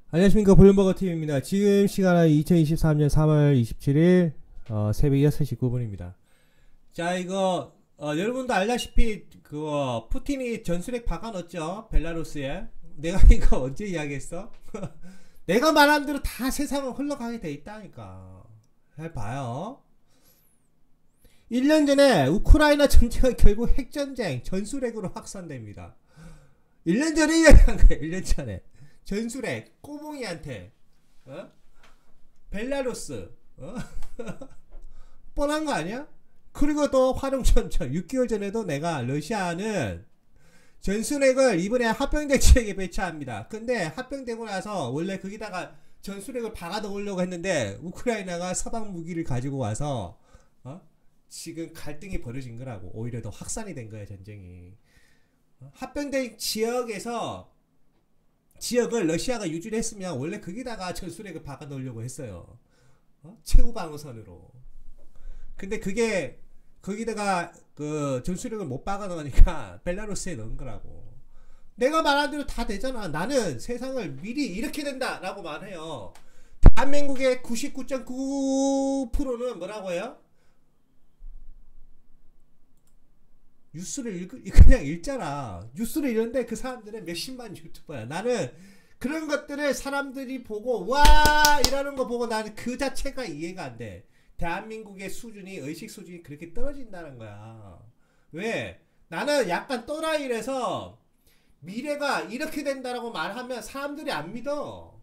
안녕하십니까. 볼륨버거 팀입니다. 지금 시간은 2023년 3월 27일 새벽 6시 9분입니다. 자, 이거 여러분도 알다시피 그거 푸틴이 전술핵 박아넣었죠, 벨라루스에. 내가 이거 언제 이야기했어? 내가 말한 대로 다 세상은 흘러가게 돼 있다니까. 해봐요. 1년 전에 우크라이나 전쟁은 결국 핵전쟁, 전술핵으로 확산됩니다. 1년 전에 이야기한 거야. 1년 전에 전술핵 꼬봉이한테 벨라루스 뻔한 거 아니야? 그리고 또 화룡천천 6개월 전에도 내가 러시아는 전술핵을 이번에 합병대 지역에 배치합니다. 근데 합병되고 나서 원래 거기다가 전술핵을 박아 넣으려고 했는데 우크라이나가 서방 무기를 가지고 와서 지금 갈등이 벌어진 거라고. 오히려 더 확산이 된 거야, 전쟁이. 합병된 지역을 러시아가 유지를 했으면 원래 거기다가 전술핵을 박아 넣으려고 했어요. 최후 방어선으로. 근데 그게 거기다가 그 전술핵을 못 박아 넣으니까 벨라루스에 넣은 거라고. 내가 말한 대로 다 되잖아. 나는 세상을 미리 이렇게 된다라고 말해요. 대한민국의 99.9%는 뭐라고 해요? 뉴스를 그냥 읽잖아. 뉴스를 읽는데 그 사람들은 몇십만 유튜버야. 나는 그런 것들을 사람들이 보고 와 이러는 거 보고 나는 그 자체가 이해가 안 돼. 대한민국의 수준이, 의식 수준이 그렇게 떨어진다는 거야. 왜? 나는 약간 또라이라서 미래가 이렇게 된다라고 말하면 사람들이 안 믿어.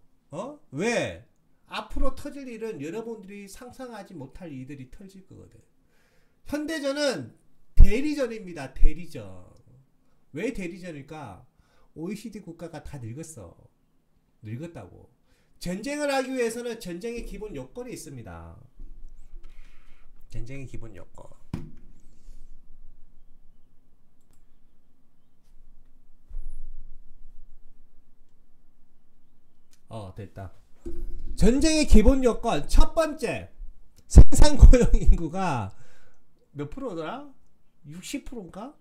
왜? 앞으로 터질 일은 여러분들이 상상하지 못할 일들이 터질 거거든. 현대전은 대리전입니다. 대리전. 왜 대리전일까? OECD 국가가 다 늙었어. 늙었다고. 전쟁을 하기 위해서는 전쟁의 기본 요건이 있습니다. 전쟁의 기본 요건. 됐다. 전쟁의 기본 요건 첫 번째, 생산 고용 인구가 몇 프로더라? 60%인가?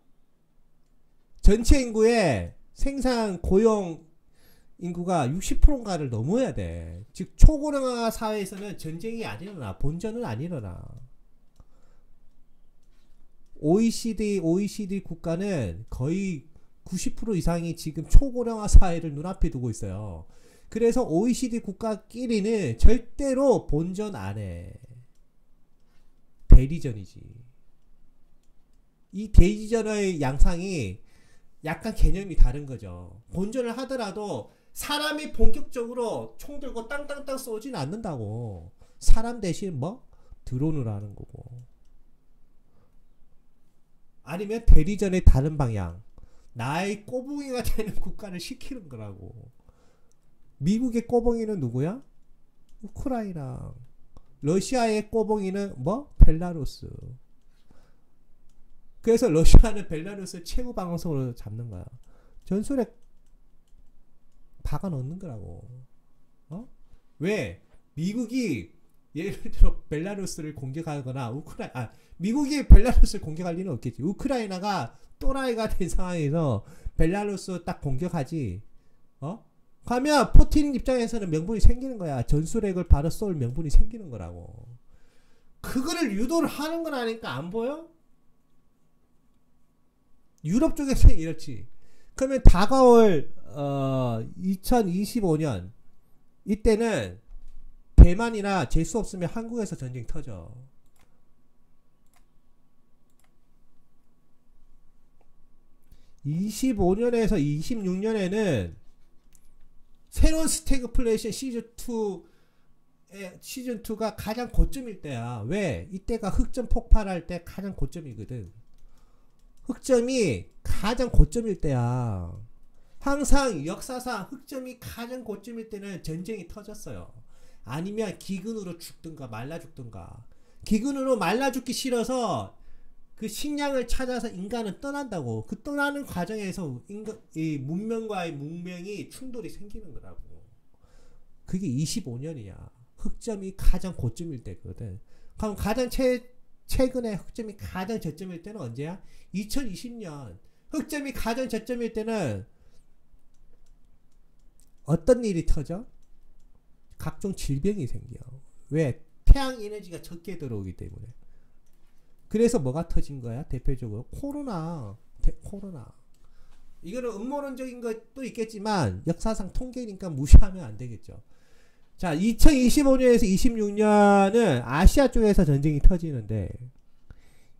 전체 인구의 생산 고용 인구가 60%인가를 넘어야 돼. 즉 초고령화 사회에서는 전쟁이 안 일어나. 본전은 안 일어나. OECD 국가는 거의 90% 이상이 지금 초고령화 사회를 눈앞에 두고 있어요. 그래서 OECD 국가끼리는 절대로 본전 안 해. 대리전이지. 이 대리전의 양상이 약간 개념이 다른 거죠. 본전을 하더라도 사람이 본격적으로 총 들고 땅땅땅 쏘진 않는다고. 사람 대신 뭐? 드론을 하는 거고. 아니면 대리전의 다른 방향. 나의 꼬붕이가 되는 국가를 시키는 거라고. 미국의 꼬붕이는 누구야? 우크라이나. 러시아의 꼬붕이는 뭐? 벨라루스. 그래서 러시아는 벨라루스 최고 방어선으로 잡는 거야. 전술핵 박아 넣는 거라고. 왜? 미국이 예를 들어 벨라루스를 공격하거나 미국이 벨라루스를 공격할 리는 없겠지. 우크라이나가 또라이가 된 상황에서 벨라루스 딱 공격하지. 가면 푸틴 입장에서는 명분이 생기는 거야. 전술핵을 바로 쏠 명분이 생기는 거라고. 그거를 유도를 하는 건 아니까 안 보여? 유럽 쪽에서 이렇지. 그러면 다가올 2025년 이때는 대만이나 재수 없으면 한국에서 전쟁 터져. (25년에서) (26년에는) 새로운 스태그플레이션 시즌2가 가장 고점일 때야. 왜? 이때가 흑점 폭발할 때 가장 고점이거든. 흑점이 가장 고점일 때야. 항상 역사상 흑점이 가장 고점일 때는 전쟁이 터졌어요. 아니면 기근으로 죽든가 말라 죽든가. 기근으로 말라 죽기 싫어서 그 식량을 찾아서 인간은 떠난다고. 그 떠나는 과정에서 이 문명과의 문명이 충돌이 생기는 거라고. 그게 25년이야. 흑점이 가장 고점일 때거든. 그럼 가장 최근에 흑점이 가장 저점일 때는 언제야? 2020년. 흑점이 가장 저점일 때는 어떤 일이 터져? 각종 질병이 생겨. 왜? 태양 에너지가 적게 들어오기 때문에. 그래서 뭐가 터진 거야? 대표적으로 코로나. 코로나. 이거는 음모론적인 것도 있겠지만 역사상 통계니까 무시하면 안 되겠죠. 자, 2025년에서 26년은 아시아 쪽에서 전쟁이 터지는데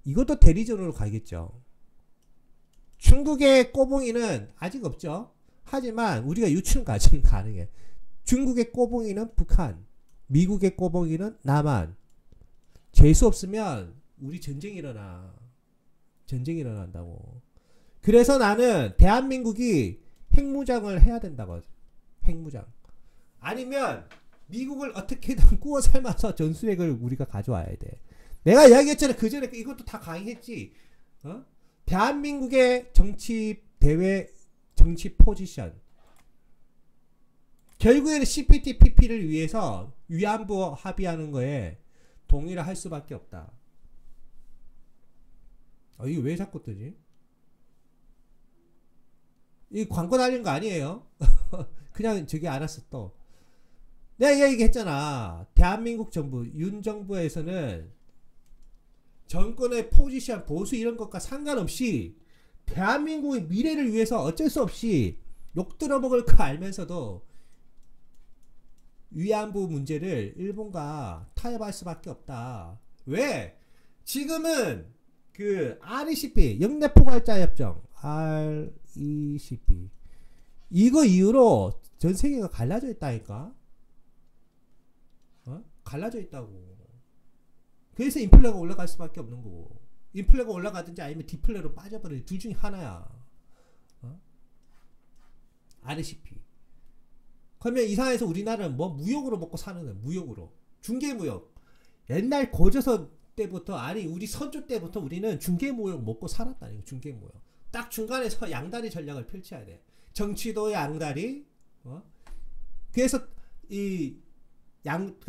이것도 대리전으로 가겠죠. 중국의 꼬붕이는 아직 없죠. 하지만 우리가 유추는 가능해. 중국의 꼬붕이는 북한, 미국의 꼬붕이는 남한. 재수 없으면 우리 전쟁이 일어나. 전쟁이 일어난다고. 그래서 나는 대한민국이 핵무장을 해야 된다고. 핵무장. 아니면 미국을 어떻게든 구워 삶아서 전술핵을 우리가 가져와야 돼. 내가 이야기했잖아. 그 전에 이것도 다 강의했지. 대한민국의 정치 대외 정치 포지션. 결국에는 CPTPP를 위해서 위안부 합의하는 거에 동의를 할 수밖에 없다. 이게 왜 자꾸 뜨지? 이 광고 달린 거 아니에요. 그냥 저기 알았어 또. 내가 얘기했잖아. 대한민국 정부, 윤 정부에서는 정권의 포지션, 보수 이런 것과 상관없이 대한민국의 미래를 위해서 어쩔 수 없이 욕 들어먹을 거 알면서도 위안부 문제를 일본과 타협할 수밖에 없다. 왜? 지금은 그 RCEP, 영내포괄자협정, RCEP 이거 이후로 전 세계가 갈라져 있다니까. 갈라져 있다고. 그래서 인플레가 올라갈 수밖에 없는 거고. 인플레가 올라가든지 아니면 디플레로 빠져버리는 둘 중에 하나야. RCEP. 그러면 이 상황에서 우리나라는 뭐 무역으로 먹고 사는 거야. 무역으로. 중개무역. 옛날 고조선 때부터, 아니 우리 선조 때부터 우리는 중개무역 먹고 살았다는 거. 중개무역. 딱 중간에서 양다리 전략을 펼쳐야 돼. 정치도 양다리. 그래서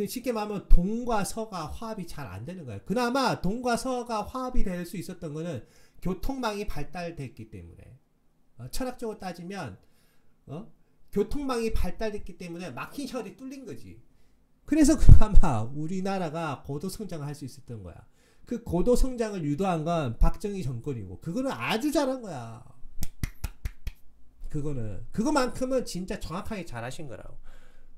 쉽게 말하면 동과 서가 화합이 잘 안 되는 거야. 그나마 동과 서가 화합이 될 수 있었던 거는 교통망이 발달됐기 때문에. 철학적으로 따지면 교통망이 발달됐기 때문에 막힌 혈이 뚫린 거지. 그래서 그나마 우리나라가 고도 성장을 할 수 있었던 거야. 그 고도 성장을 유도한 건 박정희 정권이고, 그거는 아주 잘한 거야. 그거만큼은 진짜 정확하게 잘하신 거라고.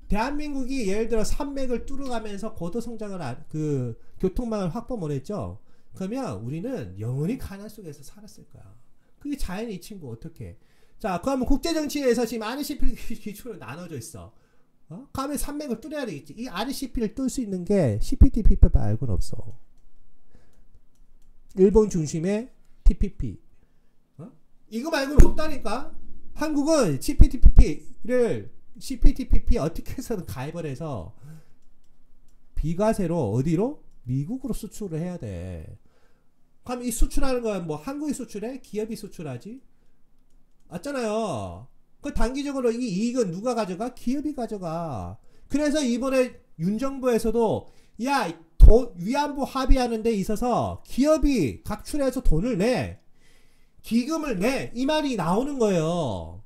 대한민국이 예를 들어 산맥을 뚫어가면서 고도 성장을 그 교통망을 확보 못했죠. 그러면 우리는 영원히 가난 속에서 살았을 거야. 그게 자연의 이치고 어떻게? 자, 그러면 국제 정치에서 지금 RCEP 기초로 나눠져 있어. 그러면 산맥을 뚫어야 되겠지. 이 RCEP를 뚫을 수 있는 게 CPTPP 말고는 없어. 일본 중심의 TPP. 이거 말고는 없다니까. 한국은 CPTPP 어떻게 해서든 가입을 해서 비과세로 어디로? 미국으로 수출을 해야 돼. 그럼 이 수출하는 건 뭐 한국이 수출해? 기업이 수출하지? 맞잖아요. 그 단기적으로 이 이익은 누가 가져가? 기업이 가져가. 그래서 이번에 윤 정부에서도 야, 위안부 합의하는 데 있어서 기업이 각출해서 돈을 내. 기금을 내. 이 말이 나오는 거예요.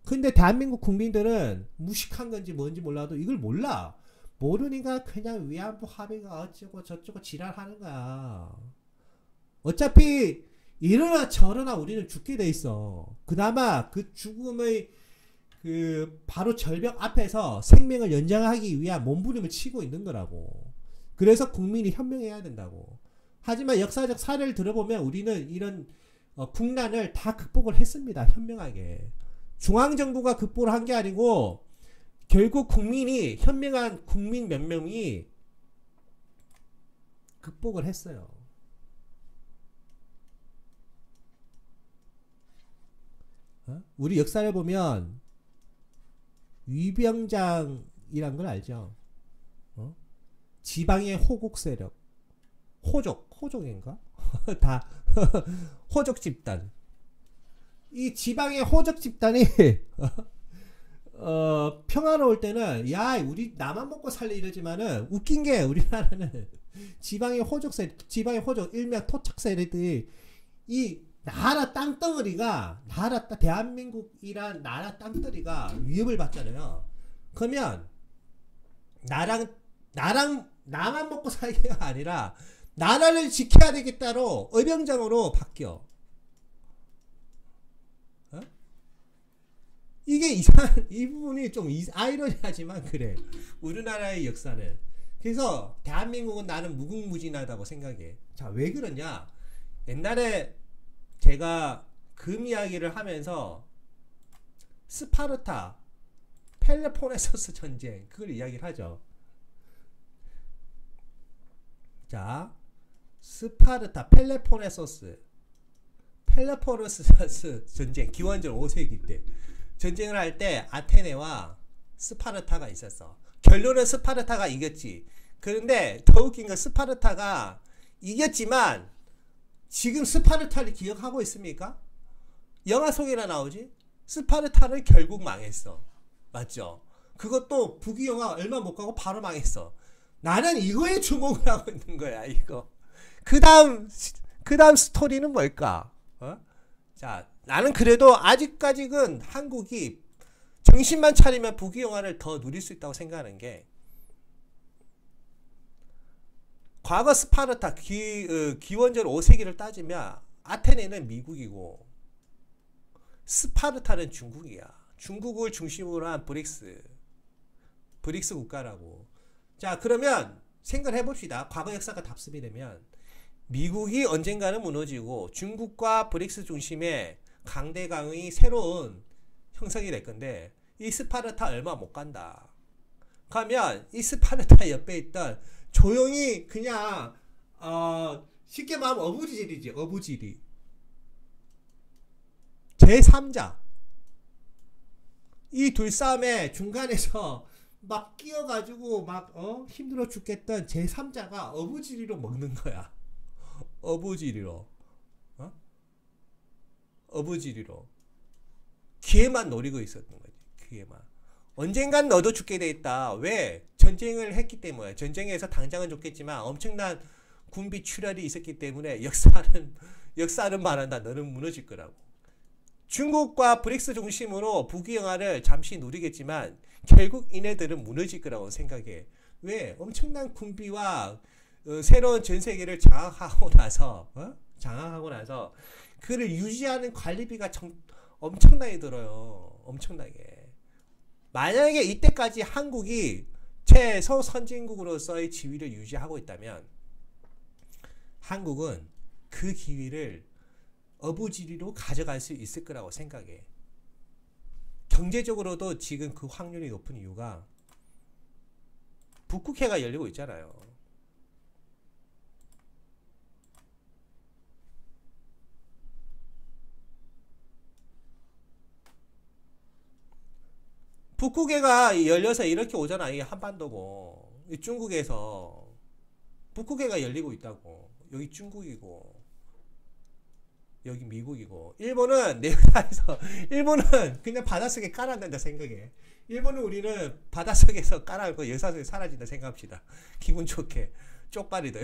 근데 대한민국 국민들은 무식한 건지 뭔지 몰라도 이걸 몰라. 모르니까 그냥 위안부 합의가 어쩌고 저쩌고 지랄하는 거야. 어차피 이러나 저러나 우리는 죽게 돼 있어. 그나마 그 죽음의 그 바로 절벽 앞에서 생명을 연장하기 위한 몸부림을 치고 있는 거라고. 그래서 국민이 현명해야 된다고. 하지만 역사적 사례를 들어보면 우리는 이런 국난을 다 극복을 했습니다. 현명하게. 중앙정부가 극복을 한 게 아니고 결국 국민이, 현명한 국민 몇 명이 극복을 했어요. 우리 역사를 보면 위병장이란 걸 알죠? 지방의 호국 세력, 호족인가? 다 호족 집단. 이 지방의 호족 집단이 평화로울 때는 야 우리 나만 먹고 살래 이러지만은 웃긴 게 우리나라는 지방의 호족 세력, 지방의 호족 일명 토착 세력들이 이 나라 땅덩어리가 대한민국이란 나라 땅덩어리가 위협을 받잖아요. 그러면 나만 먹고 살기가 아니라 나라를 지켜야 되겠다로 의병장으로 바뀌어. 어? 이게 이상한, 이 부분이 좀 아이러니하지만 그래. 우리나라의 역사는. 그래서 대한민국은 나는 무궁무진하다고 생각해. 자, 왜 그러냐? 옛날에 제가 금 이야기를 하면서 스파르타, 펠로폰네소스 전쟁, 그걸 이야기를 하죠. 자, 스파르타, 펠로폰네소스 전쟁, 기원전 5세기 때 전쟁을 할 때 아테네와 스파르타가 있었어. 결론은 스파르타가 이겼지. 그런데 더 웃긴 건 스파르타가 이겼지만 지금 스파르타를 기억하고 있습니까? 영화 속에나 나오지? 스파르타는 결국 망했어. 맞죠? 그것도 부귀영화 얼마 못 가고 바로 망했어. 나는 이거에 주목을 하고 있는 거야. 이거. 그 다음 스토리는 뭘까? 어? 자, 나는 그래도 아직까지는 한국이 정신만 차리면 부귀영화를 더 누릴 수 있다고 생각하는 게, 과거 스파르타 기원전 5세기를 따지면 아테네는 미국이고 스파르타는 중국이야. 중국을 중심으로 한 브릭스 국가라고. 자, 그러면 생각을 해봅시다. 과거 역사가 답습이 되면 미국이 언젠가는 무너지고 중국과 브릭스 중심의 강대강의 새로운 형성이 될 건데, 이 스파르타 얼마 못 간다. 그러면 이 스파르타 옆에 있던 조용히 그냥 쉽게 말하면 어부지리지. 어부지리. 제3자. 이 둘 싸움에 중간에서 막 끼어가지고 막 힘들어 죽겠던 제3자가 어부지리로 먹는 거야. 어부지리로. 어부지리로. 기회만 노리고 있었던 거지. 기회만. 언젠간 너도 죽게 돼 있다. 왜? 전쟁을 했기 때문에. 전쟁에서 당장은 죽겠지만 엄청난 군비 출혈이 있었기 때문에 역사는 말한다. 너는 무너질 거라고. 중국과 브릭스 중심으로 부귀영화를 잠시 누리겠지만 결국 이네들은 무너질 거라고 생각해. 왜? 엄청난 군비와 새로운 전 세계를 장악하고 나서 그를 유지하는 관리비가 엄청나게 들어요. 엄청나게. 만약에 이때까지 한국이 최소 선진국으로서의 지위를 유지하고 있다면 한국은 그 기회를 어부지리로 가져갈 수 있을 거라고 생각해. 경제적으로도 지금 그 확률이 높은 이유가 북극해가 열리고 있잖아요. 북극해가 열려서 이렇게 오잖아. 이게 한반도고. 중국에서 북극해가 열리고 있다고. 여기 중국이고 여기 미국이고. 일본은 일본은 그냥 바닷속에 깔아낸다 생각해. 일본은 우리는 바닷속에서 깔아놓고 역사속에 사라진다 생각합시다. 기분 좋게. 쪽발이들.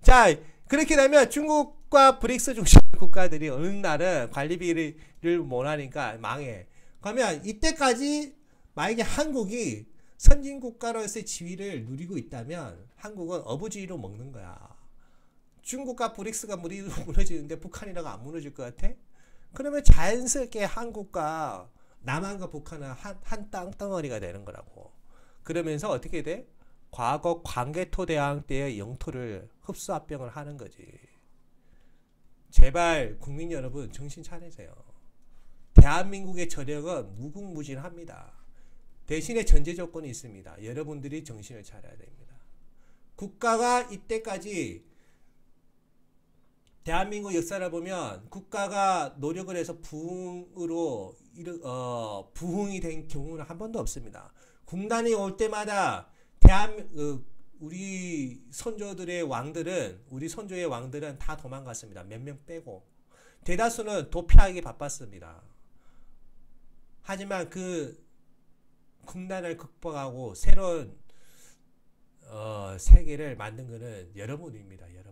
자, 그렇게 되면 중국과 브릭스 중심 국가들이 어느 날은 관리비를 못 하니까 망해. 그러면 이때까지 만약에 한국이 선진국가로서의 지위를 누리고 있다면 한국은 어부지리로 먹는 거야. 중국과 브릭스가 무너지는데 북한이라고 안 무너질 것 같아? 그러면 자연스럽게 한국과 남한과 북한은 한 땅덩어리가 되는 거라고. 그러면서 어떻게 돼? 과거 광개토대왕 때의 영토를 흡수합병을 하는 거지. 제발 국민 여러분 정신 차리세요. 대한민국의 저력은 무궁무진합니다. 대신에 전제 조건이 있습니다. 여러분들이 정신을 차려야 됩니다. 국가가 이때까지 대한민국 역사를 보면 국가가 노력을 해서 부흥이 된 경우는 한 번도 없습니다. 군단이 올 때마다 우리 선조의 왕들은 다 도망갔습니다. 몇 명 빼고. 대다수는 도피하기 바빴습니다. 하지만 그 국난을 극복하고 새로운 세계를 만든 것은 여러분입니다. 여러분.